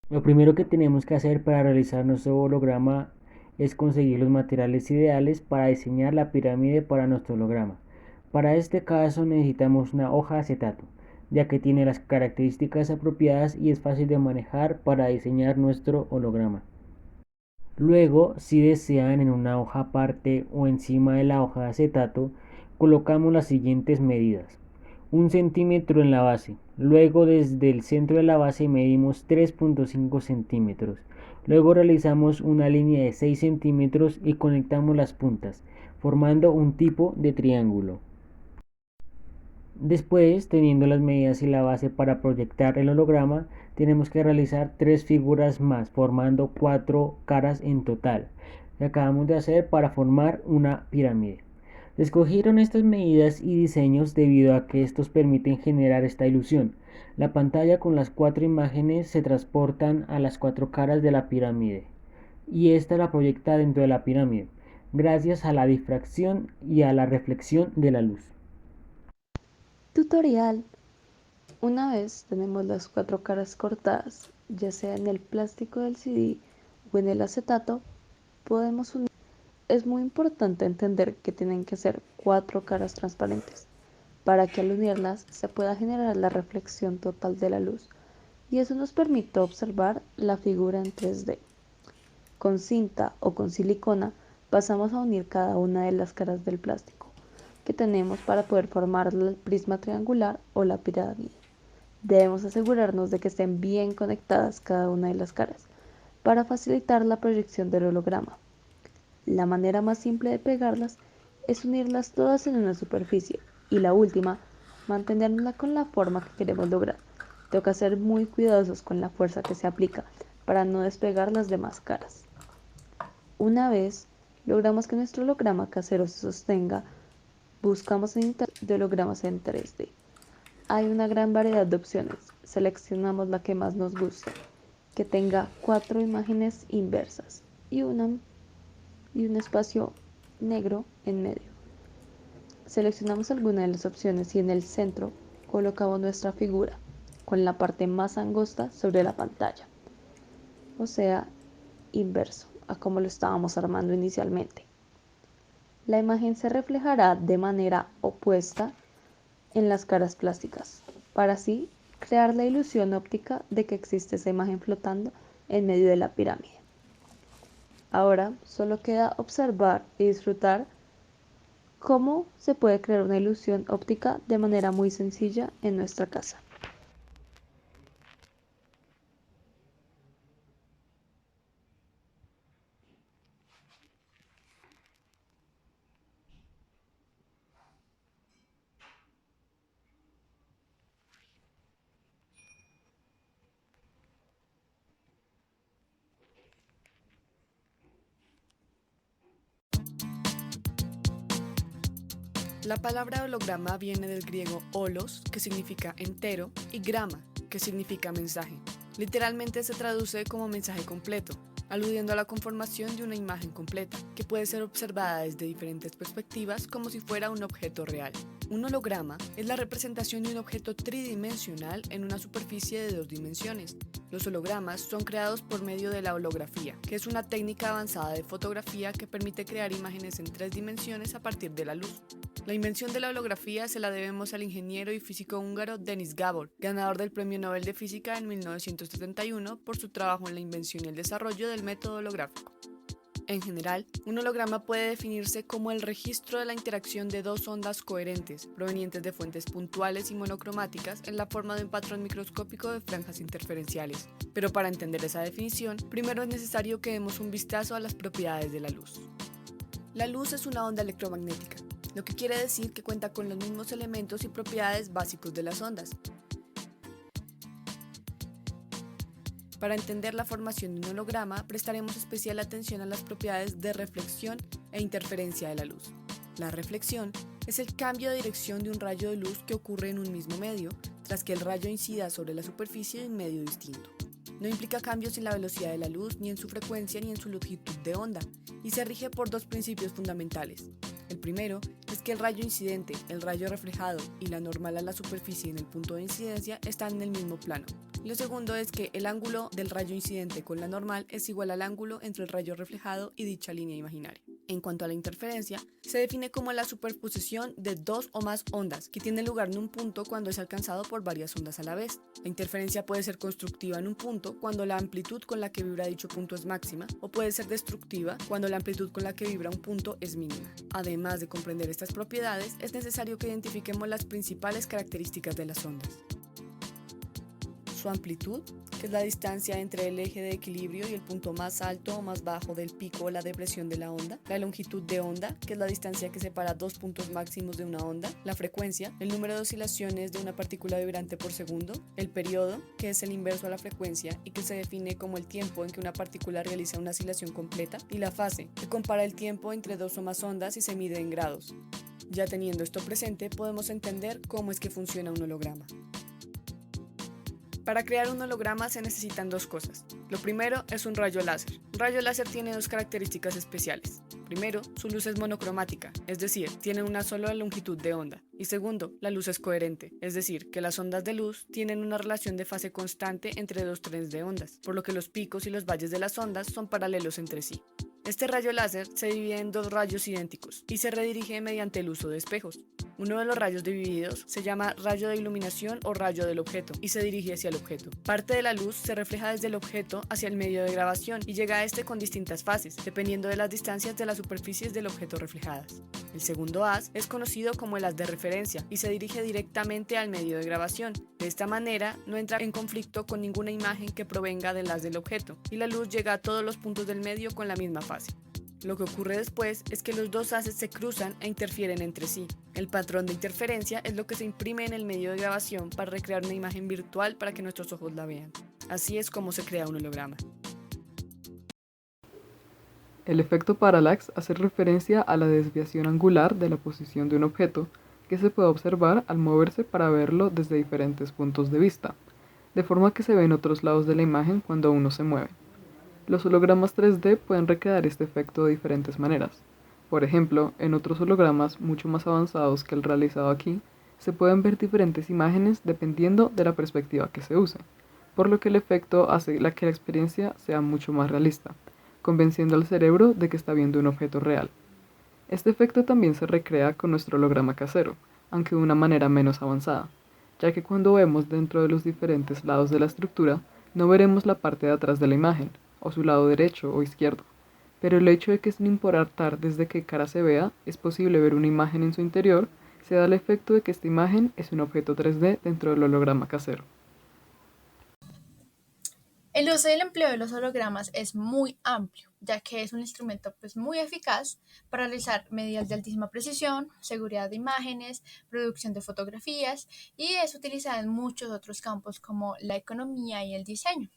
Lo primero que tenemos que hacer para realizar nuestro holograma es conseguir los materiales ideales para diseñar la pirámide para nuestro holograma. Para este caso necesitamos una hoja de acetato, ya que tiene las características apropiadas y es fácil de manejar para diseñar nuestro holograma. Luego, si desean en una hoja aparte o encima de la hoja de acetato, colocamos las siguientes medidas. 1 centímetro en la base. Luego desde el centro de la base medimos 3,5 centímetros. Luego realizamos una línea de 6 centímetros y conectamos las puntas, formando un tipo de triángulo. Después, teniendo las medidas y la base para proyectar el holograma, tenemos que realizar tres figuras más, formando 4 caras en total, que acabamos de hacer para formar una pirámide. Se escogieron estas medidas y diseños debido a que estos permiten generar esta ilusión. La pantalla con las 4 imágenes se transportan a las 4 caras de la pirámide y esta la proyecta dentro de la pirámide, gracias a la difracción y a la reflexión de la luz. Tutorial. Una vez tenemos las cuatro caras cortadas, ya sea en el plástico del CD o en el acetato, podemos unir. Es muy importante entender que tienen que ser cuatro caras transparentes para que al unirlas se pueda generar la reflexión total de la luz y eso nos permite observar la figura en 3D. Con cinta o con silicona pasamos a unir cada una de las caras del plástico que tenemos para poder formar el prisma triangular o la pirámide. Debemos asegurarnos de que estén bien conectadas cada una de las caras para facilitar la proyección del holograma. La manera más simple de pegarlas es unirlas todas en una superficie y la última, mantenerla con la forma que queremos lograr. Toca ser muy cuidadosos con la fuerza que se aplica para no despegar las demás caras. Una vez logramos que nuestro holograma casero se sostenga, buscamos en internet de hologramas en 3D. Hay una gran variedad de opciones. Seleccionamos la que más nos guste, que tenga 4 imágenes inversas y un espacio negro en medio. Seleccionamos alguna de las opciones y en el centro colocamos nuestra figura con la parte más angosta sobre la pantalla, o sea, inverso a como lo estábamos armando inicialmente. La imagen se reflejará de manera opuesta en las caras plásticas, para así crear la ilusión óptica de que existe esa imagen flotando en medio de la pirámide. Ahora solo queda observar y disfrutar cómo se puede crear una ilusión óptica de manera muy sencilla en nuestra casa. La palabra holograma viene del griego holos, que significa entero, y grama, que significa mensaje. Literalmente se traduce como mensaje completo, aludiendo a la conformación de una imagen completa, que puede ser observada desde diferentes perspectivas como si fuera un objeto real. Un holograma es la representación de un objeto tridimensional en una superficie de 2 dimensiones. Los hologramas son creados por medio de la holografía, que es una técnica avanzada de fotografía que permite crear imágenes en 3 dimensiones a partir de la luz. La invención de la holografía se la debemos al ingeniero y físico húngaro Denis Gabor, ganador del Premio Nobel de Física en 1971 por su trabajo en la invención y el desarrollo del método holográfico. En general, un holograma puede definirse como el registro de la interacción de dos ondas coherentes, provenientes de fuentes puntuales y monocromáticas en la forma de un patrón microscópico de franjas interferenciales. Pero para entender esa definición, primero es necesario que demos un vistazo a las propiedades de la luz. La luz es una onda electromagnética, lo que quiere decir que cuenta con los mismos elementos y propiedades básicos de las ondas. Para entender la formación de un holograma, prestaremos especial atención a las propiedades de reflexión e interferencia de la luz. La reflexión es el cambio de dirección de un rayo de luz que ocurre en un mismo medio, tras que el rayo incida sobre la superficie de un medio distinto. No implica cambios en la velocidad de la luz, ni en su frecuencia, ni en su longitud de onda, y se rige por dos principios fundamentales. El primero es que el rayo incidente, el rayo reflejado y la normal a la superficie en el punto de incidencia están en el mismo plano. Lo segundo es que el ángulo del rayo incidente con la normal es igual al ángulo entre el rayo reflejado y dicha línea imaginaria. En cuanto a la interferencia, se define como la superposición de dos o más ondas que tienen lugar en un punto cuando es alcanzado por varias ondas a la vez. La interferencia puede ser constructiva en un punto cuando la amplitud con la que vibra dicho punto es máxima, o puede ser destructiva cuando la amplitud con la que vibra un punto es mínima. Además de comprender estas propiedades, es necesario que identifiquemos las principales características de las ondas. Su amplitud, que es la distancia entre el eje de equilibrio y el punto más alto o más bajo del pico o la depresión de la onda. La longitud de onda, que es la distancia que separa dos puntos máximos de una onda. La frecuencia, el número de oscilaciones de una partícula vibrante por segundo. El periodo, que es el inverso a la frecuencia y que se define como el tiempo en que una partícula realiza una oscilación completa. Y la fase, que compara el tiempo entre dos o más ondas y se mide en grados. Ya teniendo esto presente, podemos entender cómo es que funciona un holograma. Para crear un holograma se necesitan dos cosas. Lo primero es un rayo láser. Un rayo láser tiene dos características especiales. Primero, su luz es monocromática, es decir, tiene una sola longitud de onda. Y segundo, la luz es coherente, es decir, que las ondas de luz tienen una relación de fase constante entre dos trenes de ondas, por lo que los picos y los valles de las ondas son paralelos entre sí. Este rayo láser se divide en dos rayos idénticos y se redirige mediante el uso de espejos. Uno de los rayos divididos se llama rayo de iluminación o rayo del objeto y se dirige hacia el objeto. Parte de la luz se refleja desde el objeto hacia el medio de grabación y llega a este con distintas fases, dependiendo de las distancias de las superficies del objeto reflejadas. El segundo haz es conocido como el haz de referencia y se dirige directamente al medio de grabación. De esta manera, no entra en conflicto con ninguna imagen que provenga del haz del objeto y la luz llega a todos los puntos del medio con la misma fase. Lo que ocurre después es que los dos haces se cruzan e interfieren entre sí. El patrón de interferencia es lo que se imprime en el medio de grabación para recrear una imagen virtual para que nuestros ojos la vean. Así es como se crea un holograma. El efecto parallax hace referencia a la desviación angular de la posición de un objeto que se puede observar al moverse para verlo desde diferentes puntos de vista, de forma que se ve en otros lados de la imagen cuando uno se mueve. Los hologramas 3D pueden recrear este efecto de diferentes maneras. Por ejemplo, en otros hologramas mucho más avanzados que el realizado aquí, se pueden ver diferentes imágenes dependiendo de la perspectiva que se use, por lo que el efecto hace que la experiencia sea mucho más realista, convenciendo al cerebro de que está viendo un objeto real. Este efecto también se recrea con nuestro holograma casero, aunque de una manera menos avanzada, ya que cuando vemos dentro de los diferentes lados de la estructura, no veremos la parte de atrás de la imagen, o su lado derecho o izquierdo, pero el hecho de que sin importar desde qué cara se vea, es posible ver una imagen en su interior, se da el efecto de que esta imagen es un objeto 3D dentro del holograma casero. El uso y el empleo de los hologramas es muy amplio, ya que es un instrumento muy eficaz para realizar medidas de altísima precisión, seguridad de imágenes, producción de fotografías y es utilizado en muchos otros campos como la economía y el diseño.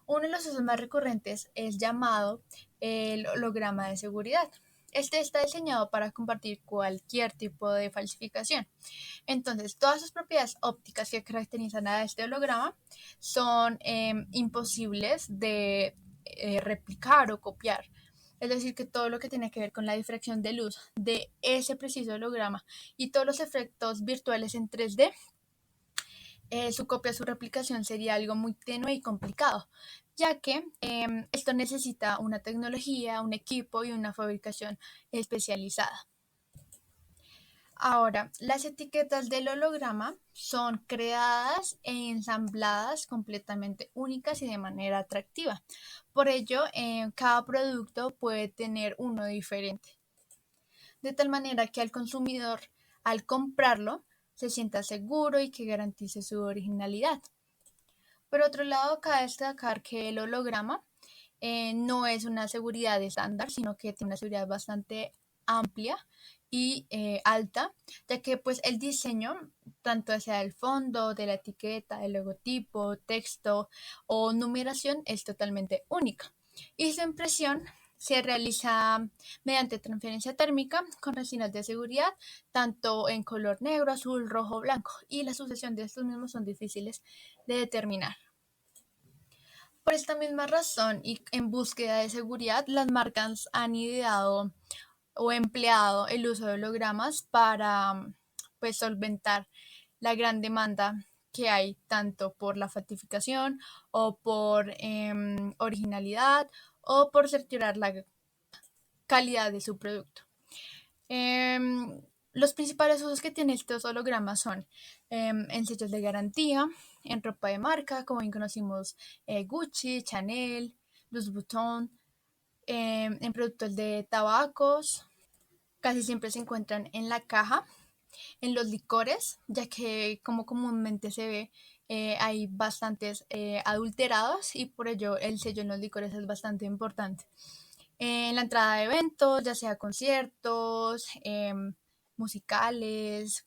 Uno de los usos más recurrentes es llamado el holograma de seguridad. Este está diseñado para combatir cualquier tipo de falsificación. Entonces, todas sus propiedades ópticas que caracterizan a este holograma son imposibles de replicar o copiar. Es decir, que todo lo que tiene que ver con la difracción de luz de ese preciso holograma y todos los efectos virtuales en 3D, su copia, su replicación sería algo muy tenue y complicado, ya que esto necesita una tecnología, un equipo y una fabricación especializada. Ahora, las etiquetas del holograma son creadas e ensambladas completamente únicas y de manera atractiva. Por ello, cada producto puede tener uno diferente, de tal manera que al consumidor, al comprarlo, se sienta seguro y que garantice su originalidad. Por otro lado, cabe destacar que el holograma no es una seguridad estándar, sino que tiene una seguridad bastante amplia y alta, ya que pues el diseño, tanto sea el fondo, de la etiqueta, el logotipo, texto o numeración, es totalmente única. Y su impresión se realiza mediante transferencia térmica con resinas de seguridad, tanto en color negro, azul, rojo, blanco, y la sucesión de estos mismos son difíciles de determinar. Por esta misma razón y en búsqueda de seguridad, las marcas han ideado o empleado el uso de hologramas para pues solventar la gran demanda que hay tanto por la factificación o por originalidad o por cerciorar la calidad de su producto. Los principales usos que tienen estos hologramas son en sellos de garantía, en ropa de marca, como bien conocimos Gucci, Chanel, Louis Vuitton, en productos de tabacos, casi siempre se encuentran en la caja, en los licores, ya que como comúnmente se ve, hay bastantes adulterados y por ello el sello en los licores es bastante importante. En la entrada de eventos, ya sea conciertos, musicales,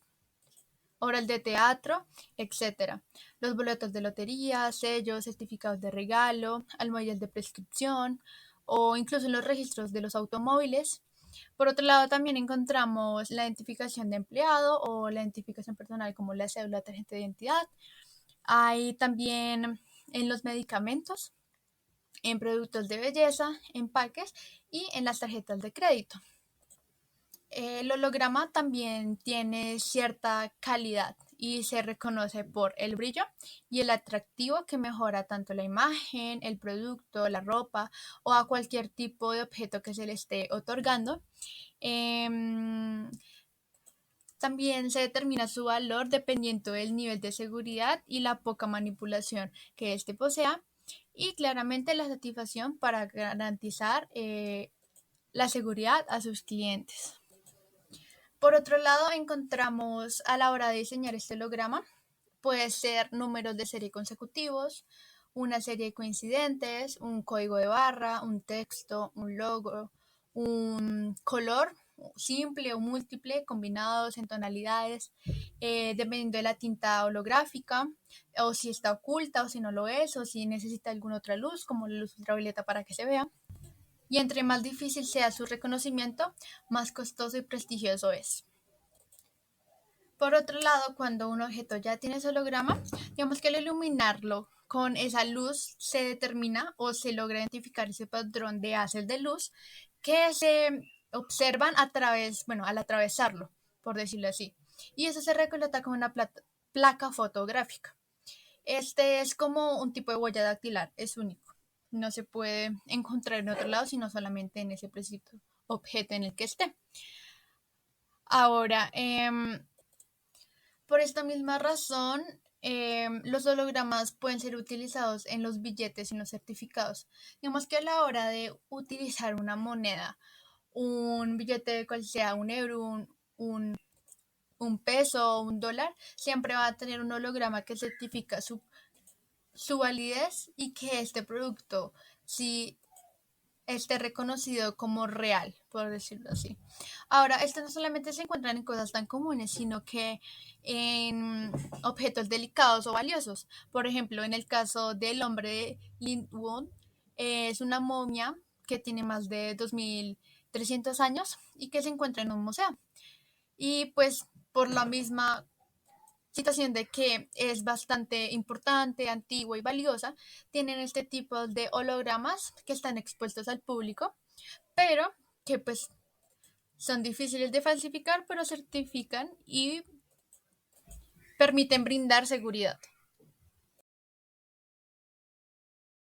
obras de teatro, etcétera. Los boletos de lotería, sellos, certificados de regalo, almohadillas de prescripción o incluso en los registros de los automóviles. Por otro lado, también encontramos la identificación de empleado o la identificación personal como la cédula, tarjeta de identidad. Hay también en los medicamentos, en productos de belleza, empaques y en las tarjetas de crédito. El holograma también tiene cierta calidad y se reconoce por el brillo y el atractivo que mejora tanto la imagen, el producto, la ropa o a cualquier tipo de objeto que se le esté otorgando. Em, También se determina su valor dependiendo del nivel de seguridad y la poca manipulación que éste posea y claramente la satisfacción para garantizar la seguridad a sus clientes. Por otro lado, encontramos a la hora de diseñar este holograma, puede ser números de serie consecutivos, una serie de coincidentes, un código de barra, un texto, un logo, un color simple o múltiple, combinados en tonalidades, dependiendo de la tinta holográfica, o si está oculta o si no lo es, o si necesita alguna otra luz, como la luz ultravioleta para que se vea. Y entre más difícil sea su reconocimiento, más costoso y prestigioso es. Por otro lado, cuando un objeto ya tiene ese holograma, digamos que al iluminarlo con esa luz se determina o se logra identificar ese patrón de haces de luz que se observan a través, bueno, al atravesarlo, por decirlo así. Y eso se recolecta con una placa fotográfica. Este es como un tipo de huella dactilar, es único. No se puede encontrar en otro lado, sino solamente en ese preciso objeto en el que esté. Ahora, por esta misma razón, los hologramas pueden ser utilizados en los billetes y en los certificados. Digamos que a la hora de utilizar una moneda, un billete cual sea un euro, un peso o un dólar, siempre va a tener un holograma que certifica su validez y que este producto sí esté reconocido como real, por decirlo así. Ahora, esto no solamente se encuentran en cosas tan comunes, sino que en objetos delicados o valiosos. Por ejemplo, en el caso del hombre de Lindwon, es una momia que tiene más de 2300 años y que se encuentra en un museo. Y pues por la misma situación de que es bastante importante, antigua y valiosa, tienen este tipo de hologramas que están expuestos al público, pero que pues son difíciles de falsificar, pero certifican y permiten brindar seguridad.